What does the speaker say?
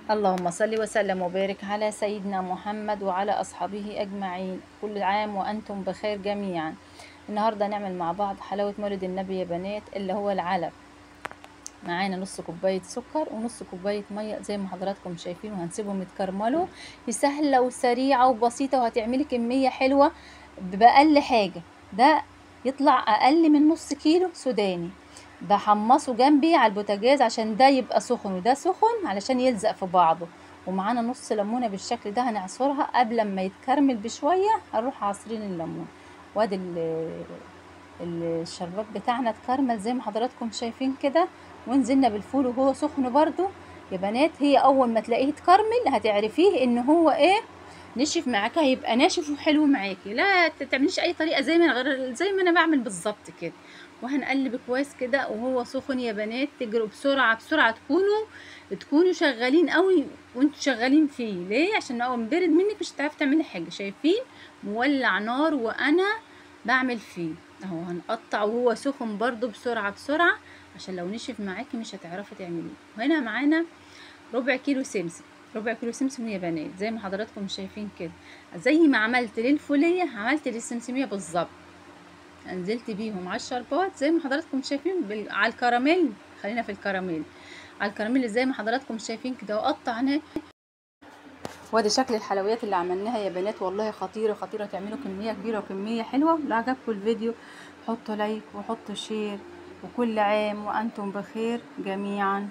اللهم صل وسلم وبارك على سيدنا محمد وعلى أصحابه أجمعين. كل عام وأنتم بخير جميعا. النهاردة نعمل مع بعض حلاوة مولد النبي يا بنات، اللي هو العلب. معانا نص كوباية سكر ونص كوباية مية زي ما حضراتكم شايفين، وهنسيبهم يتكرملوا. دي سهلة وسريعة وبسيطة، وهتعملي كمية حلوة بأقل حاجة. ده يطلع أقل من نص كيلو سوداني. بحمصه جنبي على البوتاجاز عشان ده يبقى سخن وده سخن علشان يلزق في بعضه. ومعانا نص ليمونة بالشكل ده هنعصرها قبل ما يتكرمل بشوية. هنروح عصرين الليمون، وادي الشربات بتاعنا اتكرمل زي ما حضراتكم شايفين كده. ونزلنا بالفول وهو سخن برضو يا بنات. هي اول ما تلاقيه اتكرمل هتعرفيه ان هو ايه، نشف معاكي، هيبقى ناشف وحلو معاكي. لا تعمليش اي طريقه زي ما انا غير زي ما انا بعمل بالظبط كده. وهنقلب كويس كده وهو سخن يا بنات. تجروا بسرعه بسرعه، تكونوا شغالين قوي وانتوا شغالين فيه. ليه؟ عشان اول ما برد منك مش هتعرفي تعملي حاجه. شايفين مولع نار وانا بعمل فيه اهو. هنقطع وهو سخن برضو بسرعه بسرعه، عشان لو نشف معاكي مش هتعرفي تعمليه. وهنا معانا ربع كيلو سمسم. ربع كيلو سمسم يا بنات زي ما حضراتكم شايفين كده. زي ما عملت للفوليه عملت للسمسميه بالظبط. نزلت بيهم على الشربات زي ما حضراتكم شايفين على الكراميل. خلينا في الكراميل. على الكراميل زي ما حضراتكم شايفين كده، وقطعناه. وادي شكل الحلويات اللي عملناها يا بنات. والله خطيره خطيره. تعملوا كميه كبيره وكميه حلوه. لو عجبكم الفيديو حطوا لايك وحطوا شير. وكل عام وانتم بخير جميعا.